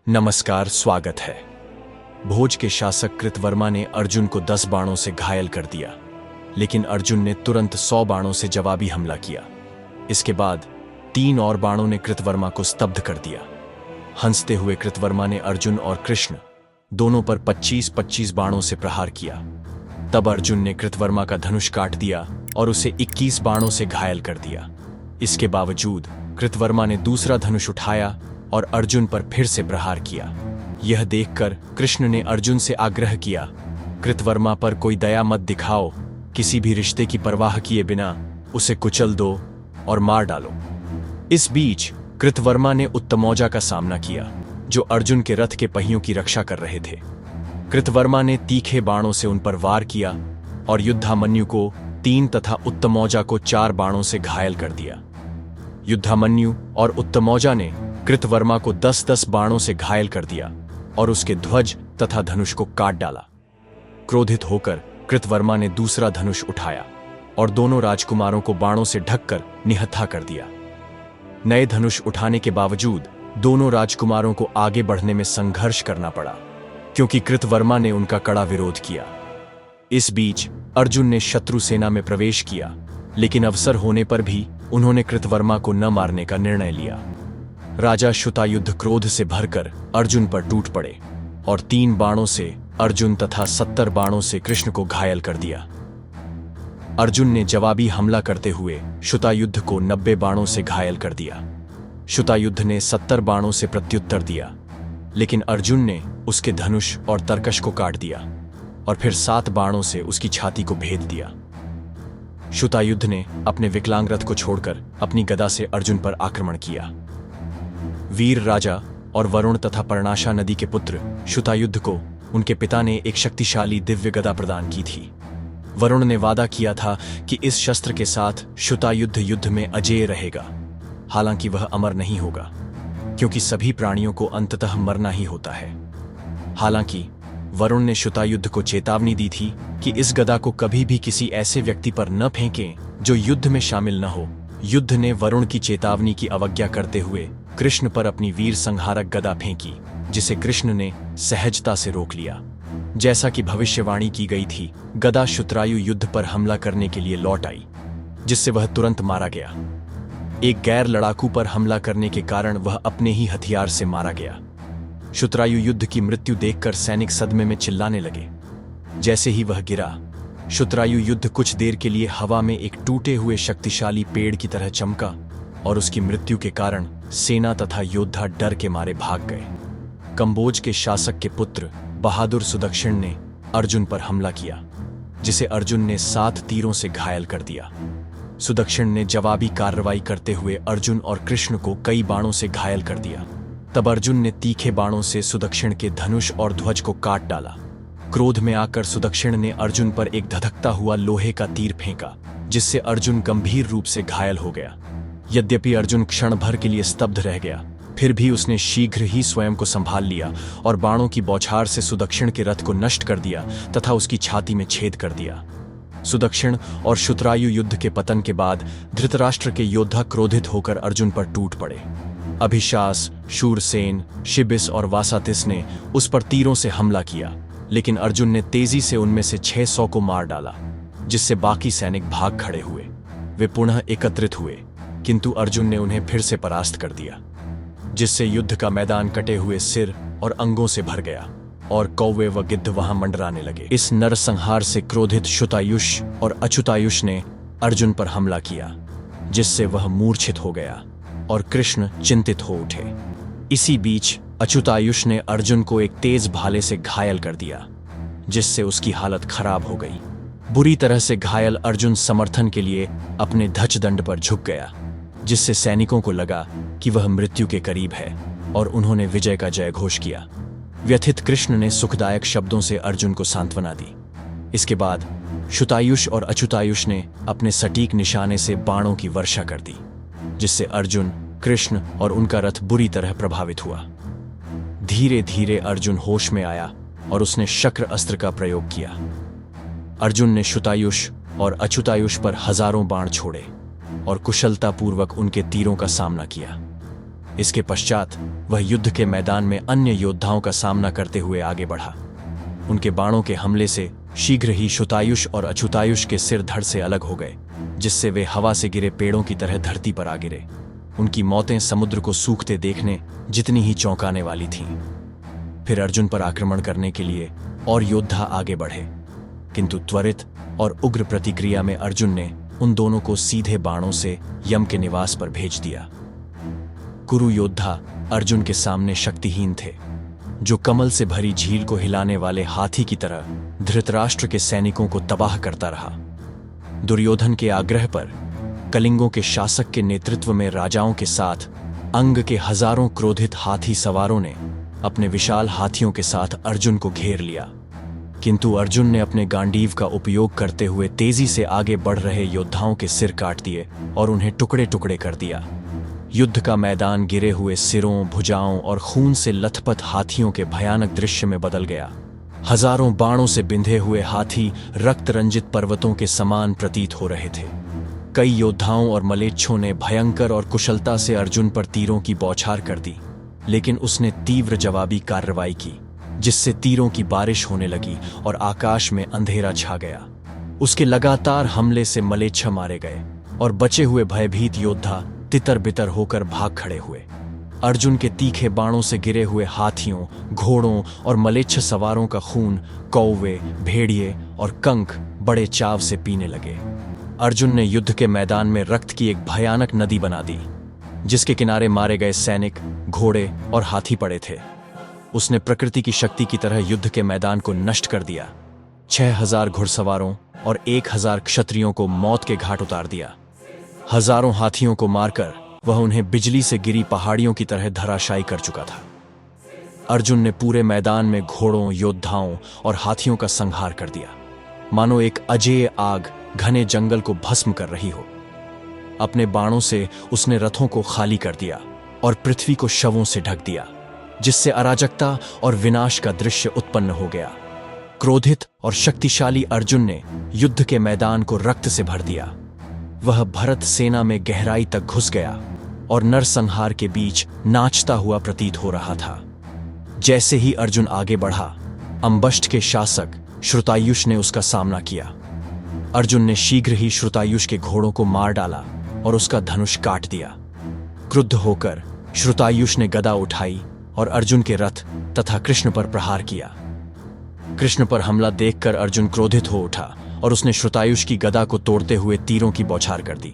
नमस्कार, स्वागत है। भोज के शासक कृतवर्मा ने अर्जुन को 10 बाणों से घायल कर दिया, लेकिन अर्जुन ने तुरंत 100 बाणों से जवाबी हमला किया। इसके बाद 3 और बाणों ने कृतवर्मा को स्तब्ध कर दिया। हंसते हुए कृतवर्मा ने अर्जुन और कृष्ण दोनों पर 25-25 बाणों से प्रहार किया। तब अर्जुन ने कृतवर्मा का धनुष काट दिया और उसे 21 बाणों से घायल कर दिया। इसके बावजूद कृतवर्मा ने दूसरा धनुष उठाया और अर्जुन पर फिर से प्रहार किया। यह देखकर कृष्ण ने अर्जुन से आग्रह किया, कृतवर्मा पर कोई दया मत दिखाओ, किसी भी रिश्ते की परवाह किए बिना उसे कुचल दो और मार डालो। इस बीच कृतवर्मा ने उत्तमौजा का सामना किया, जो अर्जुन के रथ के पहियों की रक्षा कर रहे थे। कृतवर्मा ने तीखे बाणों से उन पर वार किया और युद्धामन्यु को 3 तथा उत्तमौजा को 4 बाणों से घायल कर दिया। युद्धामन्यु और उत्तमौजा ने कृतवर्मा को 10-10 बाणों से घायल कर दिया और उसके ध्वज तथा धनुष को काट डाला। क्रोधित होकर कृतवर्मा ने दूसरा धनुष उठाया और दोनों राजकुमारों को बाणों से ढककर निहत्था कर दिया। नए धनुष उठाने के बावजूद दोनों राजकुमारों को आगे बढ़ने में संघर्ष करना पड़ा, क्योंकि कृतवर्मा ने उनका कड़ा विरोध किया। इस बीच अर्जुन ने शत्रु सेना में प्रवेश किया, लेकिन अवसर होने पर भी उन्होंने कृतवर्मा को न मारने का निर्णय लिया। राजा शुतायुध क्रोध से भरकर अर्जुन पर टूट पड़े और 3 बाणों से अर्जुन तथा 70 बाणों से कृष्ण को घायल कर दिया। अर्जुन ने जवाबी हमला करते हुए शुतायुध को 90 बाणों से घायल कर दिया। शुतायुध ने 70 बाणों से प्रत्युत्तर दिया, लेकिन अर्जुन ने उसके धनुष और तरकश को काट दिया और फिर 7 बाणों से उसकी छाती को भेद दिया। शुतायुध ने अपने विकलांग रथ को छोड़कर अपनी गदा से अर्जुन पर आक्रमण किया। वीर राजा और वरुण तथा पर्णाशा नदी के पुत्र शुतायुध को उनके पिता ने एक शक्तिशाली दिव्य गदा प्रदान की थी। वरुण ने वादा किया था कि इस शस्त्र के साथ शुतायुध युद्ध में अजेय रहेगा। हालांकि वह अमर नहीं होगा, क्योंकि सभी प्राणियों को अंततः मरना ही होता है। हालांकि वरुण ने शुतायुध को चेतावनी दी थी कि इस गदा को कभी भी किसी ऐसे व्यक्ति पर न फेंकें जो युद्ध में शामिल न हो। युद्ध ने वरुण की चेतावनी की अवज्ञा करते हुए कृष्ण पर अपनी वीर संहारक गदा फेंकी, जिसे कृष्ण ने सहजता से रोक लिया। जैसा कि भविष्यवाणी की गई थी, गदा शुत्रायु युद्ध पर हमला करने के लिए लौट आई, जिससे वह तुरंत मारा गया। एक गैर लड़ाकू पर हमला करने के कारण वह अपने ही हथियार से मारा गया। शुत्रायु युद्ध की मृत्यु देखकर सैनिक सदमे में चिल्लाने लगे। जैसे ही वह गिरा, शुत्रायु युद्ध कुछ देर के लिए हवा में एक टूटे हुए शक्तिशाली पेड़ की तरह चमका और उसकी मृत्यु के कारण सेना तथा योद्धा डर के मारे भाग गए। कंबोज के शासक के पुत्र बहादुर सुदक्षिण ने अर्जुन पर हमला किया, जिसे अर्जुन ने 7 तीरों से घायल कर दिया। सुदक्षिण ने जवाबी कार्रवाई करते हुए अर्जुन और कृष्ण को कई बाणों से घायल कर दिया। तब अर्जुन ने तीखे बाणों से सुदक्षिण के धनुष और ध्वज को काट डाला। क्रोध में आकर सुदक्षिण ने अर्जुन पर एक धधकता हुआ लोहे का तीर फेंका, जिससे अर्जुन गंभीर रूप से घायल हो गया। यद्यपि अर्जुन क्षण भर के लिए स्तब्ध रह गया, फिर भी उसने शीघ्र ही स्वयं को संभाल लिया और बाणों की बौछार से सुदक्षिण के रथ को नष्ट कर दिया तथा उसकी छाती में छेद कर दिया। सुदक्षिण और शुत्रायु युद्ध के पतन के बाद धृतराष्ट्र के योद्धा क्रोधित होकर अर्जुन पर टूट पड़े। अभिशास, शूरसेन, शिबिस और वासातिस ने उस पर तीरों से हमला किया, लेकिन अर्जुन ने तेजी से उनमें से 600 को मार डाला, जिससे बाकी सैनिक भाग खड़े हुए। वे पुनः एकत्रित हुए, किंतु अर्जुन ने उन्हें फिर से परास्त कर दिया, जिससे युद्ध का मैदान कटे हुए सिर और अंगों से भर गया और कौवे व गिद्ध वहां मंडराने लगे। इस नरसंहार से क्रोधित शुतायुष और अच्युतायुष ने अर्जुन पर हमला किया, जिससे वह मूर्छित हो गया और कृष्ण चिंतित हो उठे। इसी बीच अच्युतायुष ने अर्जुन को एक तेज भाले से घायल कर दिया, जिससे उसकी हालत खराब हो गई। बुरी तरह से घायल अर्जुन समर्थन के लिए अपने ध्वजदंड पर झुक गया, जिससे सैनिकों को लगा कि वह मृत्यु के करीब है और उन्होंने विजय का जय घोष किया। व्यथित कृष्ण ने सुखदायक शब्दों से अर्जुन को सांत्वना दी। इसके बाद शुतायुष और अच्युतायुष ने अपने सटीक निशाने से बाणों की वर्षा कर दी, जिससे अर्जुन, कृष्ण और उनका रथ बुरी तरह प्रभावित हुआ। धीरे धीरे अर्जुन होश में आया और उसने शक्र अस्त्र का प्रयोग किया। अर्जुन ने शुतायुष और अच्युतायुष पर हजारों बाण छोड़े और कुशलतापूर्वक उनके तीरों का सामना किया। इसके पश्चात वह युद्ध के मैदान में अन्य योद्धाओं का सामना करते हुए आगे बढ़ा। उनके बाणों के हमले से शीघ्र ही श्रुतायुष और अच्युतायुष के सिर धड़ से अलग हो गए, जिससे वे हवा से गिरे पेड़ों की तरह धरती पर आ गिरे। उनकी मौतें समुद्र को सूखते देखने जितनी ही चौंकाने वाली थीं। फिर अर्जुन पर आक्रमण करने के लिए और योद्धा आगे बढ़े, किंतु त्वरित और उग्र प्रतिक्रिया में अर्जुन ने उन दोनों को सीधे बाणों से यम के निवास पर भेज दिया। कुरु योद्धा अर्जुन के सामने शक्तिहीन थे, जो कमल से भरी झील को हिलाने वाले हाथी की तरह धृतराष्ट्र के सैनिकों को तबाह करता रहा। दुर्योधन के आग्रह पर कलिंगों के शासक के नेतृत्व में राजाओं के साथ अंग के हजारों क्रोधित हाथी सवारों ने अपने विशाल हाथियों के साथ अर्जुन को घेर लिया, किंतु अर्जुन ने अपने गांडीव का उपयोग करते हुए तेजी से आगे बढ़ रहे योद्धाओं के सिर काट दिए और उन्हें टुकड़े टुकड़े कर दिया। युद्ध का मैदान गिरे हुए सिरों, भुजाओं और खून से लथपथ हाथियों के भयानक दृश्य में बदल गया। हजारों बाणों से बिंधे हुए हाथी रक्त रंजित पर्वतों के समान प्रतीत हो रहे थे। कई योद्धाओं और मलेच्छों ने भयंकर और कुशलता से अर्जुन पर तीरों की बौछार कर दी, लेकिन उसने तीव्र जवाबी कार्रवाई की, जिससे तीरों की बारिश होने लगी और आकाश में अंधेरा छा गया। उसके लगातार हमले से मलेच्छ मारे गए और बचे हुए भयभीत योद्धा तितर बितर होकर भाग खड़े हुए। अर्जुन के तीखे बाणों से गिरे हुए हाथियों, घोड़ों और मलेच्छ सवारों का खून कौवे, भेड़िए और कंक बड़े चाव से पीने लगे। अर्जुन ने युद्ध के मैदान में रक्त की एक भयानक नदी बना दी, जिसके किनारे मारे गए सैनिक, घोड़े और हाथी पड़े थे। उसने प्रकृति की शक्ति की तरह युद्ध के मैदान को नष्ट कर दिया। 6000 घुड़सवारों और 1000 क्षत्रियों को मौत के घाट उतार दिया। हजारों हाथियों को मारकर वह उन्हें बिजली से गिरी पहाड़ियों की तरह धराशायी कर चुका था। अर्जुन ने पूरे मैदान में घोड़ों, योद्धाओं और हाथियों का संहार कर दिया, मानो एक अजेय आग घने जंगल को भस्म कर रही हो। अपने बाणों से उसने रथों को खाली कर दिया और पृथ्वी को शवों से ढक दिया, जिससे अराजकता और विनाश का दृश्य उत्पन्न हो गया। क्रोधित और शक्तिशाली अर्जुन ने युद्ध के मैदान को रक्त से भर दिया। वह भरत सेना में गहराई तक घुस गया और नरसंहार के बीच नाचता हुआ प्रतीत हो रहा था। जैसे ही अर्जुन आगे बढ़ा, अंबष्ट के शासक श्रुतायुष ने उसका सामना किया। अर्जुन ने शीघ्र ही श्रुतायुष के घोड़ों को मार डाला और उसका धनुष काट दिया। क्रुद्ध होकर श्रुतायुष ने गदा उठाई और अर्जुन के रथ तथा कृष्ण पर प्रहार किया। कृष्ण पर हमला देखकर अर्जुन क्रोधित हो उठा और उसने श्रुतायुष की गदा को तोड़ते हुए तीरों की बौछार कर दी,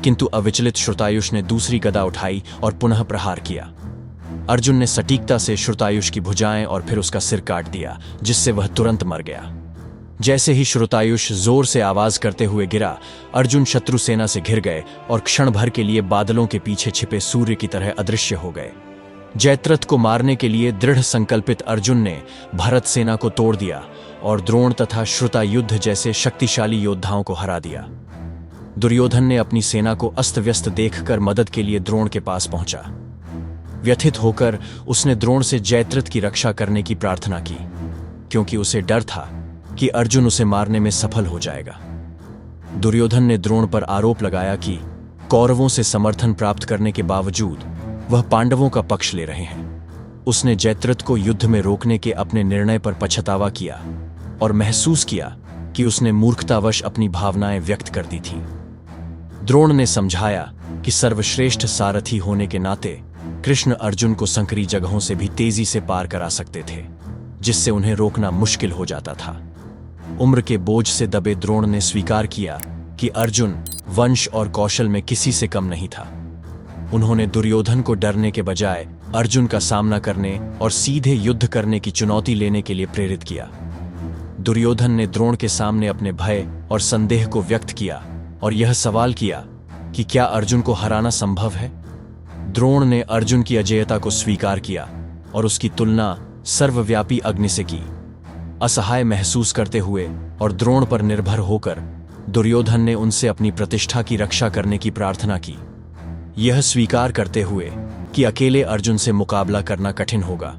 किंतु अविचलित श्रुतायुष ने दूसरी गदा उठाई और पुनः प्रहार किया। अर्जुन ने सटीकता से श्रुतायुष की भुजाएं और फिर उसका सिर काट दिया, जिससे वह तुरंत मर गया। जैसे ही श्रुतायुष जोर से आवाज करते हुए गिरा, अर्जुन शत्रु सेना से घिर गए और क्षण भर के लिए बादलों के पीछे छिपे सूर्य की तरह अदृश्य हो गए। जयद्रथ को मारने के लिए दृढ़ संकल्पित अर्जुन ने भरत सेना को तोड़ दिया और द्रोण तथा श्रुतायुध जैसे शक्तिशाली योद्धाओं को हरा दिया। दुर्योधन ने अपनी सेना को अस्त व्यस्त देखकर मदद के लिए द्रोण के पास पहुंचा। व्यथित होकर उसने द्रोण से जयद्रथ की रक्षा करने की प्रार्थना की, क्योंकि उसे डर था कि अर्जुन उसे मारने में सफल हो जाएगा। दुर्योधन ने द्रोण पर आरोप लगाया कि कौरवों से समर्थन प्राप्त करने के बावजूद वह पांडवों का पक्ष ले रहे हैं। उसने जयद्रथ को युद्ध में रोकने के अपने निर्णय पर पछतावा किया और महसूस किया कि उसने मूर्खतावश अपनी भावनाएं व्यक्त कर दी थीं। द्रोण ने समझाया कि सर्वश्रेष्ठ सारथी होने के नाते कृष्ण अर्जुन को संकरी जगहों से भी तेजी से पार करा सकते थे, जिससे उन्हें रोकना मुश्किल हो जाता था। उम्र के बोझ से दबे द्रोण ने स्वीकार किया कि अर्जुन वंश और कौशल में किसी से कम नहीं था। उन्होंने दुर्योधन को डरने के बजाय अर्जुन का सामना करने और सीधे युद्ध करने की चुनौती लेने के लिए प्रेरित किया। दुर्योधन ने द्रोण के सामने अपने भय और संदेह को व्यक्त किया और यह सवाल किया कि क्या अर्जुन को हराना संभव है। द्रोण ने अर्जुन की अजेयता को स्वीकार किया और उसकी तुलना सर्वव्यापी अग्नि से की। असहाय महसूस करते हुए और द्रोण पर निर्भर होकर दुर्योधन ने उनसे अपनी प्रतिष्ठा की रक्षा करने की प्रार्थना की, यह स्वीकार करते हुए कि अकेले अर्जुन से मुकाबला करना कठिन होगा।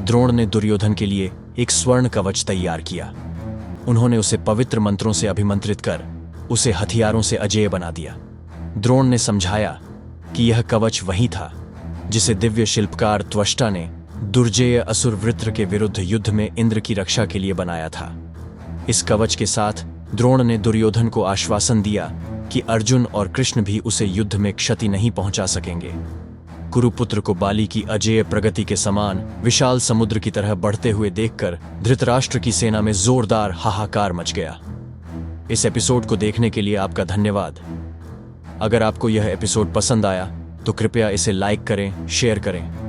द्रोण ने दुर्योधन के लिए एक स्वर्ण कवच तैयार किया। उन्होंने उसे पवित्र मंत्रों से अभिमंत्रित कर उसे हथियारों से अजेय बना दिया। द्रोण ने समझाया कि यह कवच वही था जिसे दिव्य शिल्पकार त्वष्टा ने दुर्जेय असुर वृत्र के विरुद्ध युद्ध में इंद्र की रक्षा के लिए बनाया था। इस कवच के साथ द्रोण ने दुर्योधन को आश्वासन दिया कि अर्जुन और कृष्ण भी उसे युद्ध में क्षति नहीं पहुंचा सकेंगे। कुरुपुत्र को बाली की अजेय प्रगति के समान विशाल समुद्र की तरह बढ़ते हुए देखकर धृतराष्ट्र की सेना में जोरदार हाहाकार मच गया। इस एपिसोड को देखने के लिए आपका धन्यवाद। अगर आपको यह एपिसोड पसंद आया तो कृपया इसे लाइक करें, शेयर करें